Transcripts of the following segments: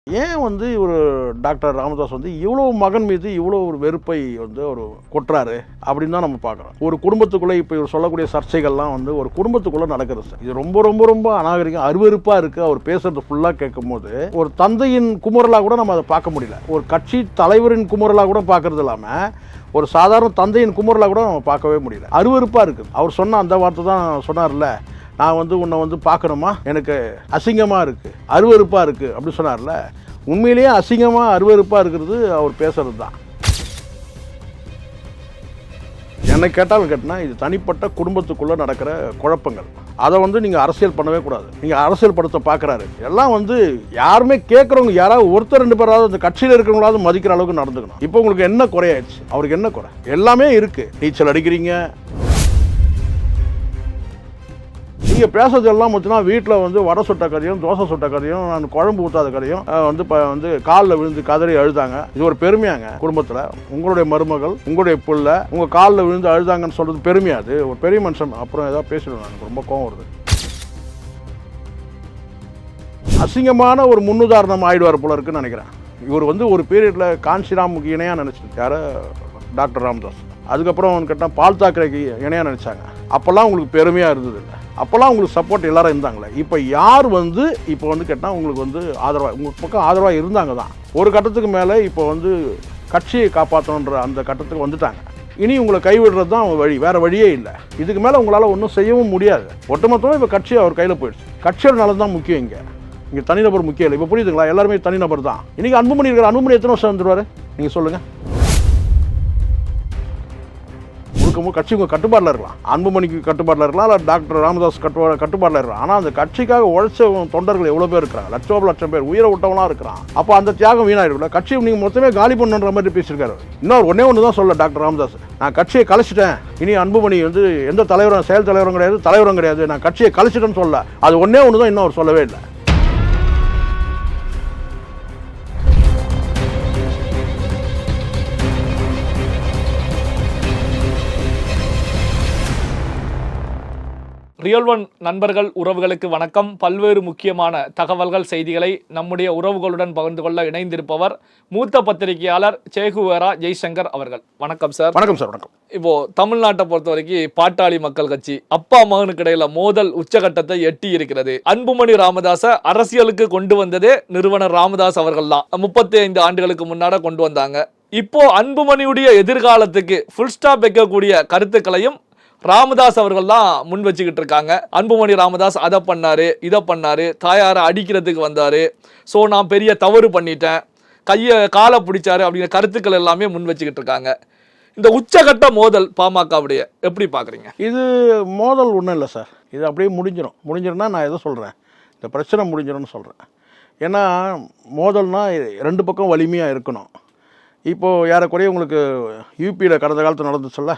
ஏன் வந்து ஒரு டாக்டர் ராமதாஸ் வந்து இவ்வளோ மகன் மீது இவ்வளோ ஒரு வெறுப்பை வந்து ஒரு கொட்டுறாரு அப்படின்னு தான் நம்ம பார்க்குறோம். ஒரு குடும்பத்துக்குள்ளே இப்போ இவர் சொல்லக்கூடிய சர்ச்சைகள்லாம் வந்து ஒரு குடும்பத்துக்குள்ளே நடக்கிறது சார். இது ரொம்ப ரொம்ப ரொம்ப அநாகரிகம், அருவருப்பாக இருக்குது. அவர் பேசுறது ஃபுல்லாக கேட்கும் போது ஒரு தந்தையின் குமுறலாக கூட நம்ம அதை பார்க்க முடியல. ஒரு கட்சி தலைவரின் குமுறலாக கூட பார்க்கறது இல்லாமல் ஒரு சாதாரண தந்தையின் குமுறலாக கூட நம்ம பார்க்கவே முடியல. அருவருப்பாக இருக்குது. அவர் சொன்ன அந்த வார்த்தை தான் சொன்னார்ல, நான் வந்து உன்னை வந்து பார்க்கணுமா, எனக்கு அசிங்கமாக இருக்குது, அருவருப்பாக இருக்குது அப்படி சொன்னார்ல. உண்மையிலேயே அசிங்கமாக அருவருப்பாக இருக்கிறது அவர் பேசுறது தான். என்னை கேட்டாலும் கேட்டினா இது தனிப்பட்ட குடும்பத்துக்குள்ளே நடக்கிற குழப்பங்கள். அதை வந்து நீங்கள் அரசியல் பண்ணவே கூடாது. நீங்கள் அரசியல் படுத்த பார்க்குறாரு எல்லாம் வந்து யாருமே கேட்குறவங்க யாராவது ஒருத்தர் ரெண்டு பேராவது அந்த கட்சியில் இருக்கிறவங்களாவது மதிக்கிற அளவுக்கு நடந்துக்கணும். இப்போ உங்களுக்கு என்ன குறையாயிடுச்சு? அவருக்கு என்ன குறை? எல்லாமே இருக்குது. நீச்சல் அடிக்கிறீங்க, நீங்கள் பேசுறது எல்லாம் பார்த்தீங்கன்னா வீட்டில் வந்து வடை சுட்ட கதையும் தோசை சுட்ட கதையும் நான் குழம்பு ஊற்றாத கதையும் வந்து காலில் விழுந்து கதறி அழுதாங்க. இது ஒரு பெருமையாங்க குடும்பத்தில்? உங்களுடைய மருமகள் உங்களுடைய பிள்ளை உங்கள் காலில் விழுந்து அழுதாங்கன்னு சொல்கிறது பெருமையாது? ஒரு பெரிய மனுஷன் அப்புறம் ஏதாவது பேசிடுவேன். எனக்கு ரொம்ப கோவம் வருது. அசிங்கமான ஒரு முன்னுதாரணம் ஆயிடுவார் போல இருக்குன்னு நினைக்கிறேன். இவர் வந்து ஒரு பீரியடில் காஞ்சிராமுக்கு இணையாக நினச்சிருக்காரு டாக்டர் ராமதாஸ். அதுக்கப்புறம் கேட்டால் பால் தாக்கரேக்கு இணையாக நினச்சாங்க. அப்போல்லாம் உங்களுக்கு பெருமையாக இருந்தது இல்லை. அப்போல்லாம் உங்களுக்கு சப்போர்ட் எல்லாரும் இருந்தாங்களே. இப்போ யார் வந்து இப்போ வந்து கேட்டால் உங்களுக்கு வந்து ஆதரவாக உங்கள் பக்கம் ஆதரவாக இருந்தாங்க தான். ஒரு கட்டத்துக்கு மேலே இப்போ வந்து கட்சியை காப்பாற்றணுன்ற அந்த கட்டத்துக்கு வந்துட்டாங்க. இனி உங்களை கைவிடுறது தான் வழி, வேறு வழியே இல்லை. இதுக்கு மேலே உங்களால் ஒன்றும் செய்யவும் முடியாது. ஒட்டுமொத்தமாக இப்போ கட்சி அவர் கையில் போயிடுச்சு. கட்சியோட நலம் தான் முக்கியம். இங்கே தனிநபர் முக்கியம் இல்லை. இப்போ புரியுதுங்களா? எல்லாருமே தனிநபர் தான். இன்றைக்கி அன்புமணி இருக்கிற அன்புமணி எத்தனை வருஷம் வந்துடுவார் நீங்கள் சொல்லுங்கள்? கட்சி உங்கள் கட்டுப்பாட்டில் இருக்கலாம், அன்புமணிக்கு கட்டுப்பாட்டில் இருக்கலாம், இல்லை டாக்டர் ராமதாஸ் கட்டுப்பாட்டில் இருக்கலாம். ஆனால் அந்த கட்சிக்காக உழைச்ச தொண்டர்கள் எவ்வளோ பேர் இருக்கிறாங்க? லட்சம் பேர் உயிரை விட்டவங்களாம் இருக்கிறான். அப்போ அந்த தியாகம் வீணாயிடும்ல. கட்சி நீங்கள் மொத்தமே காலி பண்ணுன்ற மாதிரி பேசியிருக்காரு. இன்னொரு ஒன்று தான் சொல்ல டாக்டர் ராமதாஸ், நான் கட்சியை கலைச்சிட்டேன், இனி அன்புமணி வந்து எந்த தலைவரும் செயல் தலைவரும் கிடையாது, தலைவரும் கிடையாது, நான் கட்சியை கலைச்சிட்டேன்னு சொல்ல. அது ஒன்று தான் இன்னும் அவர் சொல்லவே இல்லை. ரியல் ஒன் நண்பர்கள் உறவுகளுக்கு வணக்கம். பல்வேறு முக்கியமான தகவல்கள் செய்திகளை நம்முடைய உறவுகளுடன் பகிர்ந்து கொள்ள இணைந்திருப்பவர் மூத்த பத்திரிகையாளர் சேகுவேரா ஜெய்சங்கர் அவர்கள். வணக்கம் சார். வணக்கம் சார். வணக்கம். இப்போ தமிழ்நாட்டை பொறுத்த வரைக்கும் பாட்டாளி மக்கள் கட்சி அப்பா மகனுக்கு இடையில மோதல் உச்சகட்டத்தை எட்டி இருக்கிறது. அன்புமணி ராமதாஸை அரசியலுக்கு கொண்டு வந்ததே நிறுவனர் ராமதாஸ் அவர்கள் தான். 35 ஆண்டுகளுக்கு முன்னாட கொண்டு வந்தாங்க. இப்போ அன்புமணியுடைய எதிர்காலத்துக்கு ஃபுல் ஸ்டாப் வைக்கக்கூடிய கருத்துக்களையும் ராமதாஸ் அவர்கள் தான் முன் வச்சுக்கிட்டு இருக்காங்க. அன்புமணி ராமதாஸ் அதை பண்ணாரு, இதை பண்ணாரு, தாயாரை அடிக்கிறதுக்கு வந்தாரு, ஸோ நான் பெரிய தவறு பண்ணிட்டேன், கையை காலை பிடிச்சாரு அப்படிங்கிற கருத்துக்கள் எல்லாமே முன் வச்சுக்கிட்டு இருக்காங்க. இந்த உச்சகட்ட மோதல் பாமகவுடைய எப்படி பார்க்குறீங்க? இது மோதல் ஒன்றும் இல்லை சார். இது அப்படியே முடிஞ்சிடும்னா நான் எதை சொல்கிறேன், இந்த பிரச்சனை முடிஞ்சிடும்னு சொல்கிறேன். ஏன்னா மோதல்னால் ரெண்டு பக்கம் வலிமையாக இருக்கணும். இப்போது ஏறக்குறைய உங்களுக்கு யூபியில் கடந்த காலத்தில் நடந்துச்சுல்ல,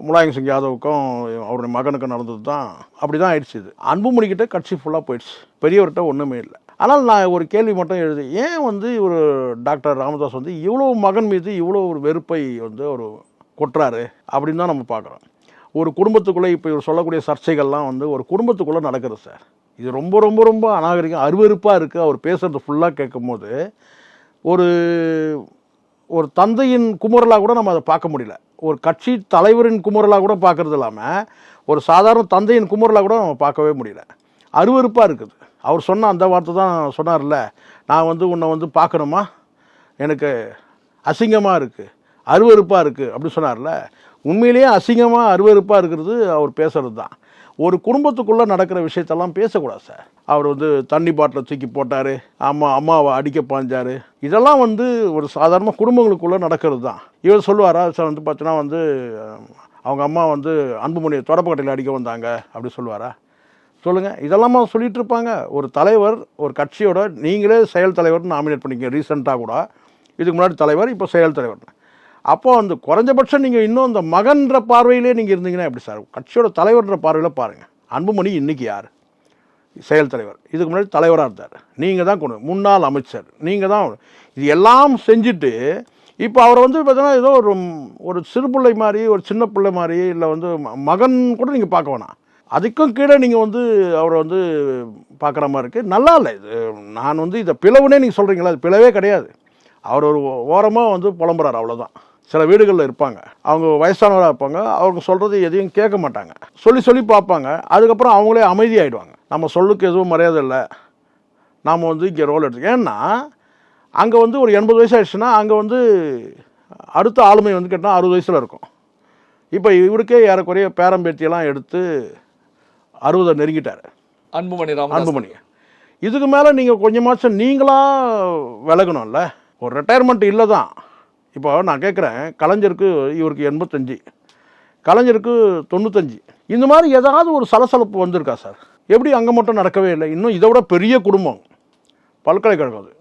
முலாயம் சிங் யாதவுக்கும் அவருடைய மகனுக்கும் நடந்தது தான் அப்படி தான் ஆயிடுச்சு. இது அன்புமணிக்கிட்ட கட்சி ஃபுல்லாக போயிடுச்சு, பெரியவர்கிட்ட ஒன்றுமே இல்லை. ஆனால் நான் ஒரு கேள்வி மட்டும் எழுது, ஏன் வந்து ஒரு டாக்டர் ராமதாஸ் வந்து இவ்வளோ மகன் மீது இவ்வளோ ஒரு வெறுப்பை வந்து ஒரு கொட்டுறாரு அப்படின்னு தான் நம்ம பார்க்குறோம். ஒரு குடும்பத்துக்குள்ளே இப்போ இவர் சொல்லக்கூடிய சர்ச்சைகள்லாம் வந்து ஒரு குடும்பத்துக்குள்ளே நடக்கிறது சார். இது ரொம்ப ரொம்ப ரொம்ப அநாகரிகம், அருவருப்பாக இருக்குது. அவர் பேசுகிறது ஃபுல்லாக கேட்கும் போது ஒரு தந்தையின் குமுறலாக கூட நம்ம அதை பார்க்க முடியல. ஒரு கட்சி தலைவரின் குமுறலாக கூட பார்க்கறது இல்லாமல் ஒரு சாதாரண தந்தையின் குமுறலாக கூட நம்ம பார்க்கவே முடியல. அருவருப்பாக இருக்குது. அவர் சொன்ன அந்த வார்த்தை தான் சொன்னார்ல, நான் வந்து உன்னை வந்து பார்க்கணுமா, எனக்கு அசிங்கமாக இருக்குது, அருவருப்பாக இருக்குது அப்படி சொன்னார்ல. உண்மையிலேயே அசிங்கமாக அருவருப்பாக இருக்கிறது அவர் பேசுகிறது தான். ஒரு குடும்பத்துக்குள்ளே நடக்கிற விஷயத்தெல்லாம் பேசக்கூடாது சார். அவர் வந்து தண்ணி பாட்டில் தூக்கி போட்டார், அம்மாவை அடிக்க பாஞ்சார், இதெல்லாம் வந்து ஒரு சாதாரண குடும்பங்களுக்குள்ளே நடக்கிறது தான். இவர் சொல்லுவாரா சார் வந்து பார்த்தீங்கன்னா வந்து அவங்க அம்மா வந்து அன்புமணியை தொடப்பக்கட்டையில் அடிக்க வந்தாங்க அப்படி சொல்லுவாரா? சொல்லுங்கள். இதெல்லாமா சொல்லிகிட்டு இருப்பாங்க. ஒரு தலைவர் ஒரு கட்சியோட நீங்களே செயல் தலைவர்னு நாமினேட் பண்ணிக்க, ரீசெண்டாக கூட இதுக்கு முன்னாடி தலைவர் இப்போ செயல் தலைவர். அப்போது அந்த குறைஞ்சபட்சம் நீங்கள் இன்னும் அந்த மகன்ற பார்வையிலே நீங்கள் இருந்தீங்கன்னா எப்படி சார்? கட்சியோட தலைவர்ன்ற பார்வையில் பாருங்கள். அன்புமணி இன்றைக்கி யார்? செயல் தலைவர். இதுக்கு முன்னாடி தலைவராக இருந்தார். நீங்கள் தான் முன்னாள் அமைச்சர், நீங்கள் தான் இது எல்லாம் செஞ்சுட்டு இப்போ அவரை வந்து பார்த்தீங்கன்னா ஏதோ ஒரு சிறு பிள்ளை மாதிரி, ஒரு சின்ன பிள்ளை மாதிரி, இல்லை வந்து மகன் கூட நீங்கள் பார்க்க வேணாம், அதுக்கும் கீழே நீங்கள் வந்து அவரை வந்து பார்க்குற மாதிரி இருக்குது. நல்லா இல்லை இது. நான் வந்து இதை பிளவுனே நீங்கள் சொல்கிறீங்களா, அது பிளவே கிடையாது. அவர் ஒரு ஓரமாக வந்து புலம்புறாரு, அவ்வளோதான். சில வீடுகளில் இருப்பாங்க, அவங்க வயசானவராக இருப்பாங்க, அவங்க சொல்கிறது எதையும் கேட்க மாட்டாங்க, சொல்லி சொல்லி பார்ப்பாங்க, அதுக்கப்புறம் அவங்களே அமைதியாகிடுவாங்க. நம்ம சொல்லுக்கு எதுவும் மரியாதை இல்லை, நாம் வந்து இங்கே ரோல் எடுத்து. ஏன்னா அங்கே வந்து ஒரு 80 வயசு ஆயிடுச்சுன்னா அங்கே வந்து அடுத்த ஆளுமை வந்து கேட்டால் 60 வயசில் இருக்கும். இப்போ இவருக்கே ஏறக்குறைய பேரம்பேத்தியெல்லாம் எடுத்து 60 நெருங்கிட்டார் அன்புமணி. இதுக்கு மேலே நீங்கள் கொஞ்சமாச்சும் நீங்களாக விலகணும்ல. ஒரு ரிட்டையர்மெண்ட் இல்லை தான். இப்போ நான் கேட்குறேன், கலைஞருக்கு இவருக்கு 85, கலைஞருக்கு 95. இந்த மாதிரி ஏதாவது ஒரு சலசலப்பு வந்திருக்கா சார்? எப்படி அங்கே மட்டும் நடக்கவே இல்லை? இன்னும் இதை விட பெரிய குடும்பம், பல்கலைக்கழகம். அது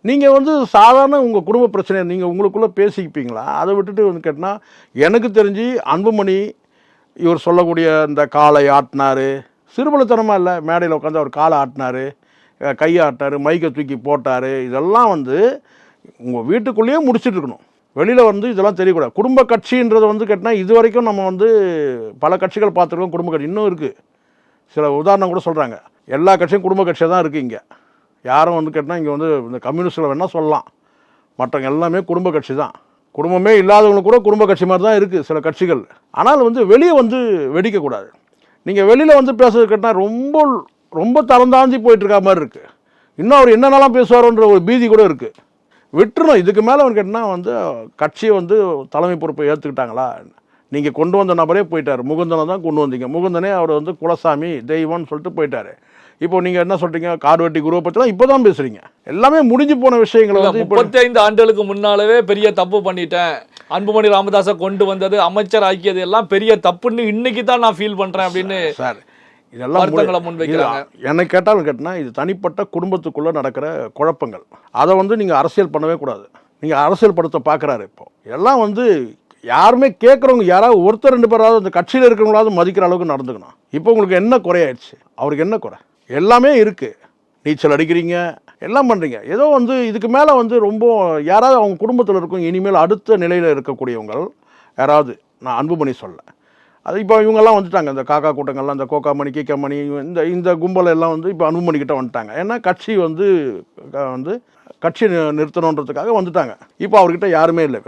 நீங்கள் வந்து சாதாரண உங்கள் குடும்ப பிரச்சனையை நீங்கள் உங்களுக்குள்ளே பேசிப்பீங்களா? அதை விட்டுட்டு வந்து கேட்டால், எனக்கு தெரிஞ்சு அன்புமணி இவர் சொல்லக்கூடிய இந்த காலை ஆட்டினார், சிறுபலத்தனமாக இல்லை, மேடையில் உட்காந்து அவர் காலை ஆட்டினார், கையை ஆட்டினார், மைக்கை தூக்கி போட்டார், இதெல்லாம் வந்து உங்கள் வீட்டுக்குள்ளேயே முடிச்சுட்டு இருக்கணும். வெளியில் வந்து இதெல்லாம் தெரியக்கூடாது. குடும்ப கட்சின்றதை வந்து கேட்டால் இது வரைக்கும் நம்ம வந்து பல கட்சிகள் பார்த்துருக்கோம். குடும்ப கட்சி இன்னும் இருக்குது. சில உதாரணம் கூட சொல்கிறாங்க, எல்லா கட்சியும் குடும்ப கட்சியாக தான் இருக்குது. இங்கே யாரும் வந்து கேட்டால் இங்கே வந்து இந்த கம்யூனிஸ்டில் வேணால் சொல்லலாம், மற்றவங்க எல்லாமே குடும்ப கட்சி தான். குடும்பமே இல்லாதவங்களுக்கு கூட குடும்ப கட்சி மாதிரி தான் இருக்குது சில கட்சிகள். ஆனால் வந்து வெளியே வந்து வெடிக்கக்கூடாது. நீங்கள் வெளியில் வந்து பேசுறது கேட்டால் ரொம்ப ரொம்ப தரந்தாஞ்சி போயிட்டுருக்க மாதிரி இருக்குது. இன்னும் அவர் என்னென்னலாம் பேசுவாரோன்ற ஒரு பீதி கூட இருக்குது. விட்டுருணும். இதுக்கு மேலே அவன் கேட்டால் வந்து கட்சியை வந்து தலைமை பொறுப்பை ஏற்றுக்கிட்டாங்களா? நீங்கள் கொண்டு வந்த நபரே போயிட்டார். முகுந்தனை தான் கொண்டு வந்தீங்க. முகுந்தனே அவர் வந்து குலசாமி தெய்வம்னு சொல்லிட்டு போயிட்டார். இப்போ நீங்கள் என்ன சொல்கிறீங்க, கார்வெட்டி குருவை பற்றிலாம் இப்போ தான் பேசுகிறீங்க. எல்லாமே முடிஞ்சு போன விஷயங்களை வந்து 35 ஆண்டுகளுக்கு முன்னாலவே பெரிய தப்பு பண்ணிட்டேன், அன்புமணி ராமதாஸை கொண்டு வந்தது, அமைச்சர் ஆக்கியது எல்லாம் பெரிய தப்புன்னு இன்னைக்கு தான் நான் ஃபீல் பண்ணுறேன் அப்படின்னு சார் இதெல்லாம் முன்வைக்கிறாங்க. என்னை கேட்டாலும் கேட்டினா இது தனிப்பட்ட குடும்பத்துக்குள்ளே நடக்கிற குழப்பங்கள். அதை வந்து நீங்கள் அரசியல் பண்ணவே கூடாது. நீங்கள் அரசியல் படுத்த பார்க்குறாரு. இப்போ இதெல்லாம் வந்து யாருமே கேட்குறவங்க யாராவது ஒருத்தர் 2 பேராவது அந்த கட்சியில் இருக்கிறவங்களாவது மதிக்கிற அளவுக்கு நடந்துக்கணும். இப்போ உங்களுக்கு என்ன குறையாயிடுச்சு? அவருக்கு என்ன குறை? எல்லாமே இருக்குது. நீச்சல் அடிக்கிறீங்க, எல்லாம் பண்ணுறீங்க. ஏதோ வந்து இதுக்கு மேலே வந்து ரொம்ப யாராவது அவங்க குடும்பத்தில் இருக்கும் இனிமேல் அடுத்த நிலையில் இருக்கக்கூடியவங்க யாராவது, நான் அன்புமணி சொல்ல, அது இப்போ இவங்கெல்லாம் வந்துட்டாங்க, இந்த காக்கா கூட்டங்கள்லாம், இந்த கோக்காமணி கீக்காமணி இந்த கும்பல் எல்லாம் வந்து இப்போ அன்புமணிக்கிட்ட வந்துட்டாங்க. ஏன்னா கட்சி வந்து கட்சி நிறுத்தணுன்றதுக்காக வந்துட்டாங்க. இப்போ அவர்கிட்ட யாருமே இல்லை.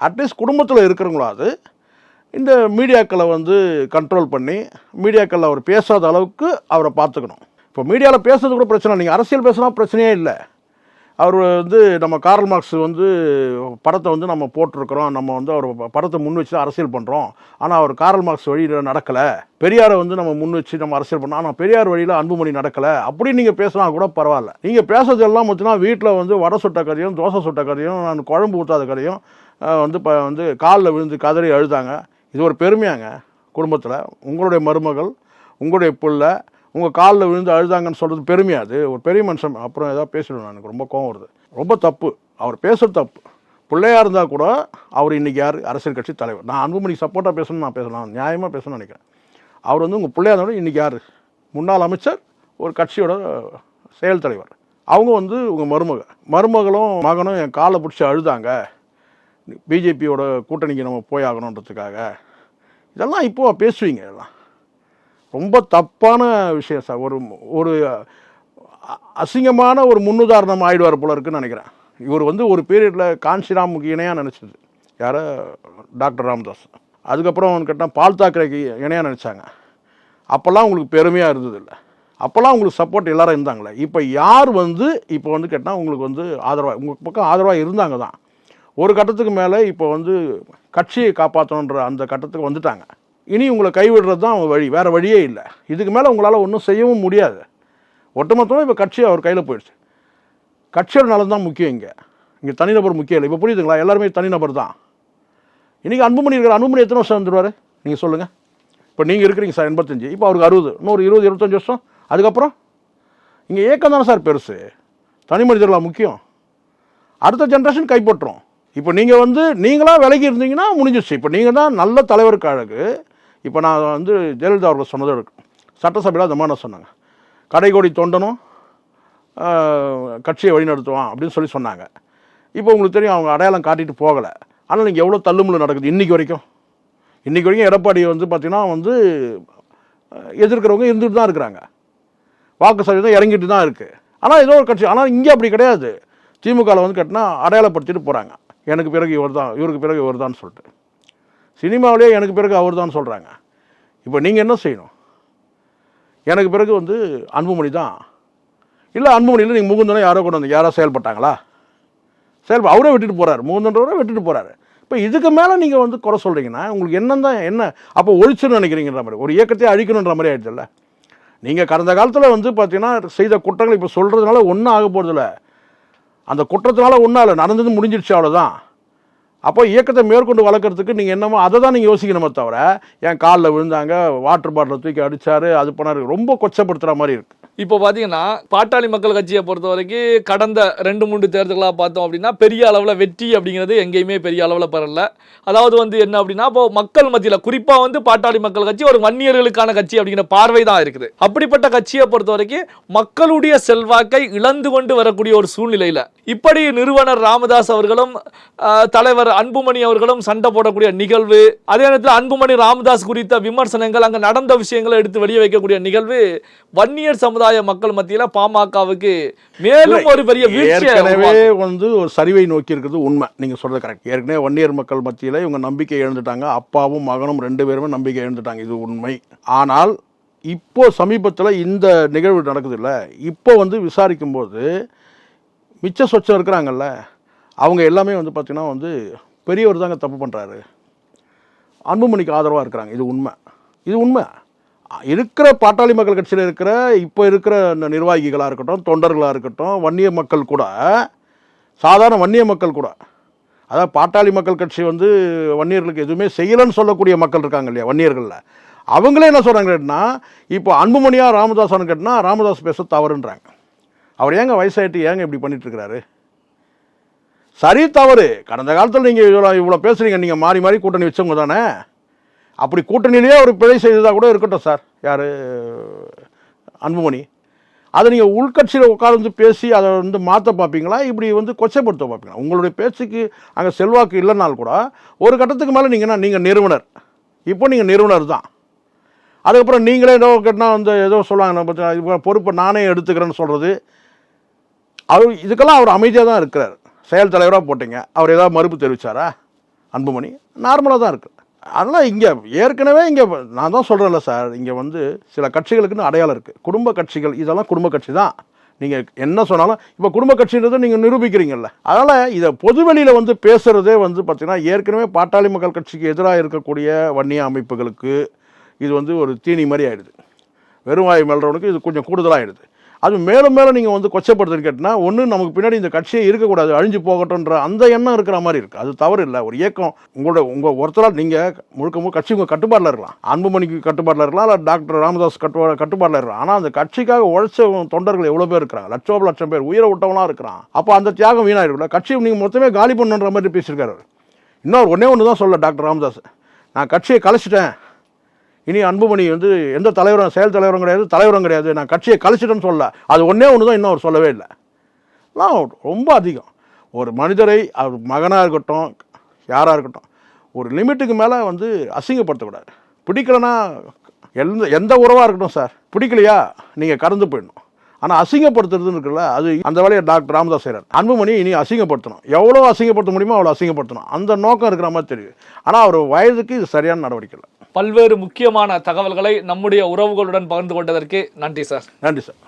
அட்லீஸ்ட் குடும்பத்தில் இருக்கிறவங்களாவது இந்த மீடியாக்களை வந்து கண்ட்ரோல் பண்ணி மீடியாக்களில் அவர் பேசாத அளவுக்கு அவரை பார்த்துக்கணும். இப்போ மீடியாவில் பேசுறது கூட பிரச்சனை, நீங்கள் அரசியல் பேசுனா பிரச்சனையே இல்லை. அவர் வந்து நம்ம கார்ல் மார்க்ஸ் வந்து படத்தை வந்து நம்ம போட்டிருக்கிறோம், நம்ம வந்து அவர் படத்தை முன் வச்சு தான் அரசியல் பண்ணுறோம், ஆனால் அவர் கார்ல் மார்க்ஸ் வழியில் நடக்கலை. பெரியாரை வந்து நம்ம முன் வச்சு நம்ம அரசியல் பண்ணோம், ஆனால் பெரியார் வழியில் அன்புமணி நடக்கலை அப்படின்னு நீங்கள் பேசினா கூட பரவாயில்ல. நீங்கள் பேசுறது எல்லாம் பார்த்தீங்கன்னா வீட்டில் வந்து வடை சுட்ட கதையும் தோசை சுட்ட கதையும் நான் குழம்பு ஊற்றாத கதையும் வந்து காலில் விழுந்து கதறி அழுதாங்க. இது ஒரு பெருமையாங்க குடும்பத்தில்? உங்களுடைய மருமகள், உங்களுடைய பிள்ளை உங்கள் காலில் விழுந்து அழுதாங்கன்னு சொல்கிறது பெருமையாது? ஒரு பெரிய மனுஷன் அப்புறம் ஏதாவது பேசிடுவேன், எனக்கு ரொம்ப கோவம் வருது. ரொம்ப தப்பு, அவர் பேசுகிறது தப்பு. பிள்ளையாக இருந்தால் கூட அவர் இன்றைக்கி யார்? அரசியல் கட்சி தலைவர். நான் அன்புமணிக்கு சப்போர்ட்டாக பேசணும்னு நான் பேசலாம், நியாயமாக பேசணும்னு நினைக்கிறேன். அவர் வந்து உங்கள் பிள்ளையாக இருந்தாலும் இன்றைக்கி யார்? முன்னாள் அமைச்சர், ஒரு கட்சியோட செயல் தலைவர். அவங்க வந்து உங்கள் மருமகளும் மகனும் என் காலை பிடிச்சி அழுதாங்க, பிஜேபியோட கூட்டணிக்கு நம்ம போய் ஆகணுன்றதுக்காக. இதெல்லாம் இப்போ பேசுவீங்க? இதெல்லாம் ரொம்ப தப்பான விஷயம் சார். ஒரு அசிங்கமான ஒரு முன்னுதாரணம் ஆயிடுவார் போல இருக்குன்னு நினைக்கிறேன். இவர் வந்து ஒரு பீரியடில் காஞ்சிராமுக்கு இணையாக நினச்சது யார்? டாக்டர் ராமதாஸ். அதுக்கப்புறம் கேட்டால் பால் தாக்கரேக்கு இணையாக நினச்சாங்க. அப்போல்லாம் உங்களுக்கு பெருமையாக இருந்தது இல்லை, அப்போல்லாம் உங்களுக்கு சப்போர்ட் எல்லோரும் இருந்தாங்களே. இப்போ யார் வந்து இப்போ வந்து கேட்டால் உங்களுக்கு வந்து ஆதரவாக, உங்கள் பக்கம் ஆதரவாக இருந்தாங்க தான். ஒரு கட்டத்துக்கு மேலே இப்போ வந்து கட்சியை காப்பாற்றணுன்ற அந்த கட்டத்துக்கு வந்துட்டாங்க. இனி உங்களை கைவிடுறது தான் வழி, வேறு வழியே இல்லை. இதுக்கு மேலே உங்களால் ஒன்றும் செய்யவும் முடியாது. ஒட்டுமொத்தமாக இப்போ கட்சி அவர் கையில் போயிடுச்சு. கட்சியோட நலம் தான் முக்கியம். இங்கே தனிநபர் முக்கியம் இல்லை. இப்போ புரியுதுங்களா? எல்லாருமே தனிநபர் தான். இன்றைக்கி அன்புமணி இருக்கிற அன்புமணி எத்தனை வருஷம் வந்துடுவார் நீங்கள் சொல்லுங்கள்? இப்போ நீங்கள் இருக்கிறீங்க சார் 85, இப்போ அவருக்கு 60, இன்னொரு 20-25 வருஷம். அதுக்கப்புறம் இங்கே ஏக்கம் தானே சார் பெருசு. தனி மனிதர்களாக முக்கியம்? அடுத்த ஜென்ரேஷன் கைப்பற்றும். இப்போ நீங்கள் வந்து நீங்களாக விலகி இருந்தீங்கன்னா முடிஞ்சிச்சு. இப்போ நீங்கள் தான் நல்ல தலைவருக்கு அழகு. இப்போ நான் வந்து ஜெயலலிதா அவர்கள் சொன்னது இருக்கு, சட்டசபையில் அந்த மாதிரி சொன்னாங்க, கடைகோடி தொண்டனும் கட்சியை வழிநடத்துவான் அப்படின்னு சொன்னாங்க. இப்போ உங்களுக்கு தெரியும் அவங்க அடையாளம் காட்டிட்டு போகலை. ஆனால் நீங்கள் எவ்வளோ தள்ளுமுள்ளு நடக்குது இன்றைக்கி வரைக்கும். எடப்பாடி வந்து பார்த்திங்கன்னா வந்து எதிர்க்கிறவங்க இருந்துட்டு தான் இருக்கிறாங்க. வாக்கு சதவீதம் இறங்கிட்டு தான் இருக்குது. ஆனால் ஏதோ ஒரு கட்சி, ஆனால் இங்கே அப்படி கிடையாது. திமுகவில் வந்து கேட்டினா அடையாளப்படுத்திட்டு போகிறாங்க. எனக்கு பிறகு இவர் தான், இவருக்கு பிறகு இவர் தான் சொல்லிட்டு. சினிமாவிலே எனக்கு பிறகு அவர் தான் சொல்கிறாங்க. இப்போ நீங்கள் என்ன செய்யணும்? எனக்கு பிறகு வந்து அன்புமணி தான். இல்லை அன்புமணியில் நீங்கள் முகுந்தனை யாரோ கொண்டு வந்து யாரோ செயல்பட்டாங்களா? அவரே விட்டுட்டு போகிறார், முகுந்தன்றவரை விட்டுட்டு போகிறாரு. இப்போ இதுக்கு மேலே நீங்கள் வந்து குறை சொல்கிறீங்கன்னா உங்களுக்கு என்னதான் என்ன அப்போ ஒழிச்சுன்னு நினைக்கிறீங்கன்ற மாதிரி, ஒரு இயக்கத்தையே அழிக்கணுன்ற மாதிரி ஆயிடுச்சுல்ல. நீங்கள் கடந்த காலத்தில் வந்து பார்த்தீங்கன்னா செய்த குற்றங்கள் இப்போ சொல்கிறதுனால ஒன்றும் ஆக போகிறதில்ல. அந்த குற்றத்தினால ஒன்றும் இல்லை, நடந்தது முடிஞ்சிடுச்சு, அவ்வளோதான். அப்போ இயக்கத்தை மேற்கொண்டு வளர்க்குறதுக்கு நீங்கள் என்னமோ அதை தான் நீங்கள் யோசிக்கணுமே தவிர, என் காலில் விழுந்தாங்க, வாட்டர் பாட்டிலை தூக்கி அடித்தார், அது பண்ணார், ரொம்ப கொச்சப்படுத்துகிற மாதிரி இருக்குது. இப்போ பார்த்தீங்கன்னா பாட்டாளி மக்கள் கட்சியை பொறுத்த வரைக்கும் கடந்த 2-3 தேர்தல்களாக பார்த்தோம் அப்படின்னா பெரிய அளவில் வெற்றி அப்படிங்கிறது எங்கேயுமே பெரிய அளவில் பெறல. அதாவது வந்து என்ன அப்படின்னா, இப்போ மக்கள் மத்தியில் குறிப்பாக வந்து பாட்டாளி மக்கள் கட்சி ஒரு வன்னியர்களுக்கான கட்சி அப்படிங்கிற பார்வை தான் இருக்குது. அப்படிப்பட்ட கட்சியை பொறுத்த வரைக்கும் மக்களுடைய செல்வாக்கை இழந்து கொண்டு வரக்கூடிய ஒரு சூழ்நிலையில் இப்படி நிறுவனர் ராமதாஸ் அவர்களும் தலைவர் அன்புமணி அவர்களும் சண்டை போடக்கூடிய நிகழ்வு, அதே நேரத்தில் அன்புமணி ராமதாஸ் குறித்த விமர்சனங்கள், அங்கே நடந்த விஷயங்களை எடுத்து வெளியே வைக்கக்கூடிய நிகழ்வு வன்னியர் சமுதாய மக்கள் மத்தியில பாமகவுக்கு மேலும் ஒரு பெரிய வீழ்ச்சியை வந்து ஒரு சரிவை நோக்கி இருக்கிறது உண்மை. நீங்க சொல்றது கரெக்ட். ஏற்கனவே வன்னியர் மக்கள் மத்தியில இவங்க நம்பிக்கை இழந்துட்டாங்க. அப்பாவும் மகனும் 2 பேருமே நம்பிக்கை இழந்துட்டாங்க, இது உண்மை. ஆனால் இப்போ சமீபத்தில் இந்த நிகழ்வு நடக்குது இல்லை, இப்போ வந்து விசாரிக்கும் போது மிச்ச சொச்சம் இருக்கிறாங்கல்ல, அவங்க எல்லாமே வந்து பார்த்தீங்கன்னா வந்து பெரியவர் தாங்க தப்பு பண்ணுறாரு, அன்புமணிக்கு ஆதரவாக இருக்கிறாங்க. இது உண்மை, இது உண்மை. இருக்கிற பாட்டாளி மக்கள் கட்சியில் இருக்கிற இப்போ இருக்கிற இந்த நிர்வாகிகளாக இருக்கட்டும், தொண்டர்களாக இருக்கட்டும், வன்னிய மக்கள் கூட, சாதாரண வன்னிய மக்கள் கூட, அதாவது பாட்டாளி மக்கள் கட்சி வந்து வன்னியர்களுக்கு எதுவுமே செய்யலைன்னு சொல்லக்கூடிய மக்கள் இருக்காங்க இல்லையா வன்னியர்களில், அவங்களே என்ன சொல்கிறாங்க கேட்டினா, இப்போ அன்புமணியா ராமதாசான்னு கேட்டினா ராமதாஸ் பேச தவறுன்றாங்க. அவர் ஏங்க வயசாயிட்டு ஏங்க இப்படி பண்ணிட்டு இருக்கிறாரு? சரி தவறு, கடந்த காலத்தில் நீங்கள் இவ்வளோ பேசுகிறீங்க, நீங்கள் மாறி மாறி கூட்டணி வச்சவங்க தானே. அப்படி கூட்டணியிலேயே ஒரு பிழை செய்ததாக கூட இருக்கட்டும் சார், யார் அன்புமணி. அதை நீங்கள் உள்கட்சியில் உட்கார்ந்து பேசி அதை வந்து மாற்ற பார்ப்பீங்களா, இப்படி வந்து கொச்சைப்படுத்த பார்ப்பீங்களா? உங்களுடைய பேச்சுக்கு அங்கே செல்வாக்கு இல்லைனால் கூட ஒரு கட்டத்துக்கு மேலே நீங்கள் நிறுவனர், இப்போ நீங்கள் நிறுவனர் தான். அதுக்கப்புறம் நீங்களே ஏதோ கேட்டால் வந்து ஏதோ சொல்லுவாங்க, பொறுப்பை நானே எடுத்துக்கிறேன்னு சொல்கிறது, அவர் இதுக்கெல்லாம் அவர் அமைதியாக தான் இருக்கிறார். செயல் தலைவராக போட்டீங்க, அவர் ஏதாவது மறுப்பு தெரிவித்தாரா? அன்புமணி நார்மலாக தான் இருக்குது. அதனால் இங்கே ஏற்கனவே இங்கே நான் தான் சொல்கிறேன்ல சார், இங்கே வந்து சில கட்சிகளுக்குன்னு அடையாளம் இருக்குது. குடும்ப கட்சிகள், இதெல்லாம் குடும்ப கட்சி தான். நீங்கள் என்ன சொன்னாலும் இப்போ குடும்ப கட்சின்றதை நீங்கள் நிரூபிக்கிறீங்கல்ல. அதனால் இதை பொதுவெளியில் வந்து பேசுகிறதே வந்து பார்த்திங்கன்னா ஏற்கனவே பாட்டாளி மக்கள் கட்சிக்கு எதிராக இருக்கக்கூடிய வன்னிய அமைப்புகளுக்கு இது வந்து ஒரு தீனி மாதிரி ஆகிடுது. வெறுவாய் மெல்றவனுக்கு இது கொஞ்சம் கூடுதலாகிடுது. அது மேலும் மேலும் நீங்கள் வந்து கொச்சப்படுத்துன்னு கேட்டினா, ஒன்று நமக்கு பின்னாடி இந்த கட்சியே இருக்கக்கூடாது, அழிஞ்சு போகட்டும்ன்ற அந்த எண்ணம் இருக்கிற மாதிரி இருக்குது. அது தவறு இல்லை. ஒரு இயக்கம் உங்கள் ஒருத்தரால் நீங்கள் முழுக்க கட்சி உங்கள் கட்டுப்பாட்டில் இருக்கலாம், அன்புமணிக்கு கட்டுப்பாட்டில் இருக்கலாம், இல்லை டாக்டர் ராமதாஸ் கட்டுப்பாட்டில் இருக்கலாம். ஆனால் அந்த கட்சிக்காக உழைச்ச தொண்டர்கள் எவ்வளோ பேர் இருக்கிறாங்க, லட்சம் பேர் உயிரை விட்டவங்களாம் இருக்கிறான். அப்போ அந்த தியாகம் வீணாயிருக்குல்ல. கட்சியை நீங்கள் மொத்தமே காலி பண்ணுன்ற மாதிரி பேசியிருக்காரு. இன்னொரு ஒன்று தான் சொல்ல டாக்டர் ராமதாஸ், நான் கட்சியை கலைச்சிட்டேன், இனி அன்புமணி வந்து எந்த தலைவரும் செயல் தலைவரும் கிடையாது, தலைவரும் கிடையாது, நான் கட்சியை கழிச்சிட்டேன்னு சொல்ல. அது ஒன்று தான் இன்னும் அவர் சொல்லவே இல்லை. ரொம்ப அதிகம். ஒரு மனிதரை அவர் மகனாக இருக்கட்டும், யாராக இருக்கட்டும், ஒரு லிமிட்டுக்கு மேலே வந்து அசிங்கப்படுத்தக்கூடாது. பிடிக்கலன்னா எந்த உறவாக இருக்கட்டும் சார், பிடிக்கலையா நீங்கள் கடந்து போயிடணும். ஆனால் அசிங்கப்படுத்துறதுன்னு இருக்குல்ல, அது அந்த வேலையை டாக்டர் ராமதாஸ் செய்கிறார். அன்புமணி இனி அசிங்கப்படுத்தணும், எவ்வளோ அசிங்கப்படுத்த முடியுமோ அவ்வளோ அசிங்கப்படுத்தணும், அந்த நோக்கம் இருக்கிற மாதிரி தெரியுது. ஆனால் அவர் வயதுக்கு இது சரியான நடவடிக்கை இல்லை. பல்வேறு முக்கியமான தகவல்களை நம்முடைய உறவுகளுடன் பகிர்ந்து கொண்டதற்கு நன்றி சார். நன்றி சார்.